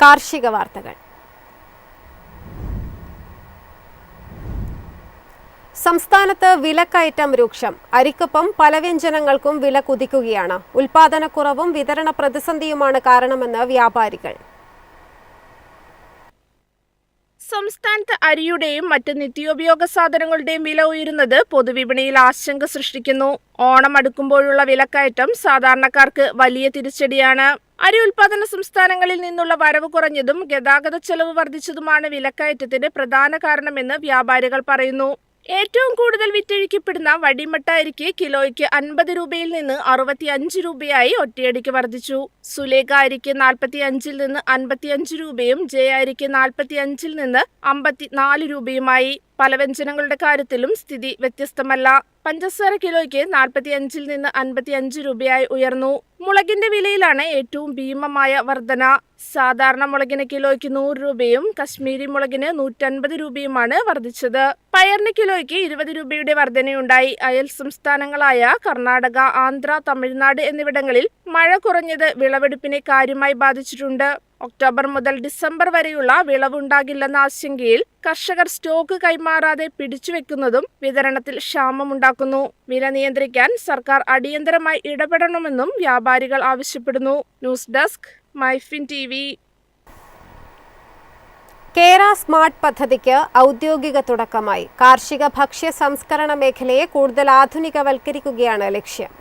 കാർഷിക വാർത്തകൾ. സംസ്ഥാനത്ത് വിലക്കയറ്റം രൂക്ഷം. അരിക്കൊപ്പം പല വ്യഞ്ജനങ്ങൾക്കും വില കുതിക്കുകയാണ്. ഉൽപാദനക്കുറവും വിതരണ പ്രതിസന്ധിയുമാണ് കാരണമെന്ന് വ്യാപാരികൾ. സംസ്ഥാനത്ത് അരിയുടെയും മറ്റ് നിത്യോപയോഗ സാധനങ്ങളുടെയും വില ഉയരുന്നത് പൊതുവിപണിയിൽ ആശങ്ക സൃഷ്ടിക്കുന്നു. ഓണം അടുക്കുമ്പോഴുള്ള വിലക്കയറ്റം സാധാരണക്കാർക്ക് വലിയ തിരിച്ചടിയാണ്. അരി ഉൽപാദന സംസ്ഥാനങ്ങളിൽ നിന്നുള്ള വരവ് കുറഞ്ഞതും ഗതാഗത ചെലവ് വർദ്ധിച്ചതുമാണ് വിലക്കയറ്റത്തിന് പ്രധാന കാരണമെന്ന് വ്യാപാരികൾ പറയുന്നു. ഏറ്റവും കൂടുതൽ വിറ്റഴിക്കപ്പെടുന്ന വടിമട്ട അരിക്ക് കിലോയ്ക്ക് 50 രൂപയിൽ നിന്ന് 65 രൂപയായി ഒറ്റയടിക്ക് വർദ്ധിച്ചു. സുലേഖ അരിക്ക് 45 നിന്ന് 55 രൂപയും ജയ അരിക്ക് 45 നിന്ന് 54 രൂപയുമായി. പല വ്യഞ്ജനങ്ങളുടെ കാര്യത്തിലും സ്ഥിതി വ്യത്യസ്തമല്ല. പഞ്ചസാര കിലോയ്ക്ക് 45 നിന്ന് 55 രൂപയായി ഉയർന്നു. മുളകിന്റെ വിലയിലാണ് ഏറ്റവും ഭീമമായ വർധന. സാധാരണ മുളകിന് കിലോയ്ക്ക് 100 രൂപയും കശ്മീരി മുളകിന് 150 രൂപയുമാണ് വർദ്ധിച്ചത്. പയറിന് കിലോയ്ക്ക് 20 രൂപയുടെ വർധനയുണ്ടായി. അയൽ സംസ്ഥാനങ്ങളായ കർണാടക, ആന്ധ്ര, തമിഴ്നാട് എന്നിവിടങ്ങളിൽ മഴ കുറഞ്ഞത് വിളവെടുപ്പിനെ കാര്യമായി ബാധിച്ചിട്ടുണ്ട്. ഒക്ടോബർ മുതൽ ഡിസംബർ വരെയുള്ള വിളവുണ്ടാകില്ലെന്ന ആശങ്കയിൽ കർഷകർ സ്റ്റോക്ക് കൈമാറാതെ പിടിച്ചുവെക്കുന്നതും വിതരണത്തിൽ ക്ഷാമമുണ്ടാക്കുന്നു. വില നിയന്ത്രിക്കാൻ സർക്കാർ അടിയന്തരമായി ഇടപെടണമെന്നും വ്യാപാരികൾ ആവശ്യപ്പെടുന്നു. News desk, MyFin TV. കേര സ്മാർട്ട് പദ്ധതിക്ക് ഔദ്യോഗിക തുടക്കമായി. കാർഷിക ഭക്ഷ്യ സംസ്കരണ മേഖലയെ കൂടുതൽ ആധുനികവൽക്കരിക്കുകയാണ് ലക്ഷ്യം.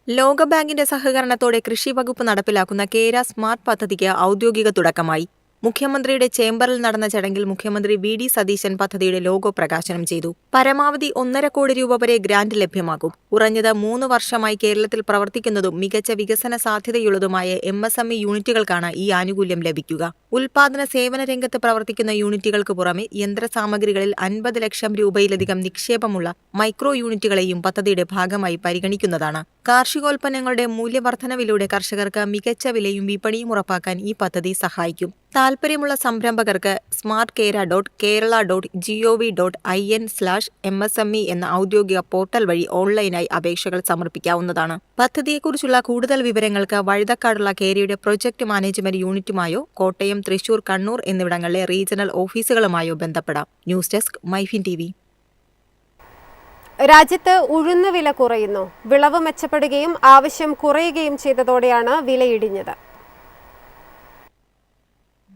ലോകബാങ്കിന്റെ സഹകരണത്തോടെ കൃഷി വകുപ്പ് നടപ്പിലാക്കുന്ന കേര സ്മാർട്ട് പദ്ധതിക്ക് ഔദ്യോഗിക തുടക്കമായി. മുഖ്യമന്ത്രിയുടെ ചേംബറിൽ നടന്ന ചടങ്ങിൽ മുഖ്യമന്ത്രി വി.ഡി. സതീശൻ പദ്ധതിയുടെ ലോഗോ പ്രകാശനം ചെയ്തു. പരമാവധി 1.5 കോടി രൂപ വരെ ഗ്രാന്റ് ലഭ്യമാകും. കുറഞ്ഞത് 3 വർഷമായി കേരളത്തിൽ പ്രവർത്തിക്കുന്നതും മികച്ച വികസന സാധ്യതയുള്ളതുമായ MSME യൂണിറ്റുകൾക്കാണ് ഈ ആനുകൂല്യം ലഭിക്കുക. ഉൽപാദന സേവന രംഗത്ത് പ്രവർത്തിക്കുന്ന യൂണിറ്റുകൾക്ക് പുറമെ യന്ത്രസാമഗ്രികളിൽ 50 ലക്ഷം രൂപയിലധികം നിക്ഷേപമുള്ള മൈക്രോ യൂണിറ്റുകളെയും പദ്ധതിയുടെ ഭാഗമായി പരിഗണിക്കുന്നതാണ്. കാർഷികോൽപ്പന്നങ്ങളുടെ മൂല്യവർദ്ധനവിലൂടെ കർഷകർക്ക് മികച്ച വിലയും വിപണിയും ഉറപ്പാക്കാൻ ഈ പദ്ധതി സഹായിക്കും. താൽപര്യമുള്ള സംരംഭകർക്ക് smartKera.kerala.gov.in/MSME എന്ന ഔദ്യോഗിക പോർട്ടൽ വഴി ഓൺലൈനായി അപേക്ഷകൾ സമർപ്പിക്കാവുന്നതാണ്. പദ്ധതിയെക്കുറിച്ചുള്ള കൂടുതൽ വിവരങ്ങൾക്ക് വഴുതക്കാടുള്ള കേരയുടെ പ്രൊജക്ട് മാനേജ്മെന്റ് യൂണിറ്റുമായോ കോട്ടയം, തൃശൂർ, കണ്ണൂർ എന്നിവിടങ്ങളിലെ റീജിയണൽ ഓഫീസുകളുമായോ ബന്ധപ്പെടാം. News desk, MyFin TV. രാജ്യത്ത് ഉഴുന്ന് വില കുറയുന്നു. വിളവ് മെച്ചപ്പെടുകയും ആവശ്യം കുറയുകയും ചെയ്തതോടെയാണ് വിലയിടിഞ്ഞത്.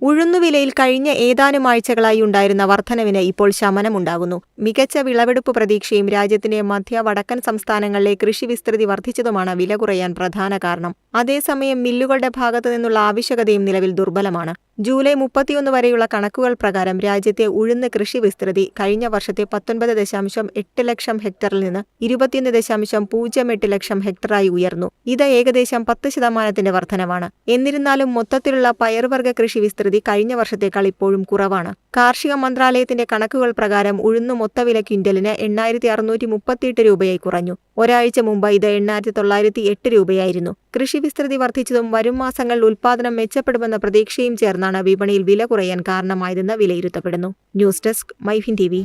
ഉഴുന്നുവിലയിൽ കഴിഞ്ഞ ഏതാനും ആഴ്ചകളായി ഉണ്ടായിരുന്ന വർധനവിന് ഇപ്പോൾ ശമനമുണ്ടാകുന്നു. മികച്ച വിളവെടുപ്പ് പ്രതീക്ഷയും രാജ്യത്തിന്റെ മധ്യ വടക്കൻ സംസ്ഥാനങ്ങളിലെ കൃഷി വിസ്തൃതി വർദ്ധിച്ചതുമാണ് വില കുറയാൻ പ്രധാന കാരണം. അതേസമയം മില്ലുകളുടെ ഭാഗത്തു നിന്നുള്ള ആവശ്യകതയും നിലവിൽ ദുർബലമാണ്. ജൂലൈ 31 വരെയുള്ള കണക്കുകൾ പ്രകാരം രാജ്യത്തെ ഉഴുന്ന് കൃഷി വിസ്തൃതി കഴിഞ്ഞ വർഷത്തെ 19.8 ലക്ഷം ഹെക്ടറിൽ നിന്ന് 21.08 ലക്ഷം ഹെക്ടറായി ഉയർന്നു. ഇത് ഏകദേശം 10% വർധനവാണ്. എന്നിരുന്നാലും മൊത്തത്തിലുള്ള പയർവർഗ കൃഷി വിസ്തൃതി കഴിഞ്ഞ വർഷത്തേക്കാൾ ഇപ്പോഴും കുറവാണ്. കാർഷിക മന്ത്രാലയത്തിന്റെ കണക്കുകൾ പ്രകാരം ഉഴുന്ന് മൊത്തവില ക്വിന്റലിന് 8,638 രൂപയായി കുറഞ്ഞു. ഒരാഴ്ച മുമ്പ് ഇത് 8,908 രൂപയായിരുന്നു. കൃഷി വിസ്തൃതി വർദ്ധിച്ചതും വരും മാസങ്ങളിൽ ഉൽപാദനം മെച്ചപ്പെടുമെന്ന പ്രതീക്ഷയും ചേർന്നാണ് വിപണിയിൽ വില കുറയാൻ കാരണമായതെന്ന് വിലയിരുത്തപ്പെടുന്നു. News desk, MyFin TV.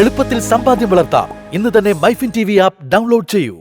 എളുപ്പത്തിൽ സമ്പാദ്യം വളർത്താം. ഇന്ന് തന്നെ മൈഫിൻ ടിവി ആപ്പ് ഡൗൺലോഡ് ചെയ്യൂ.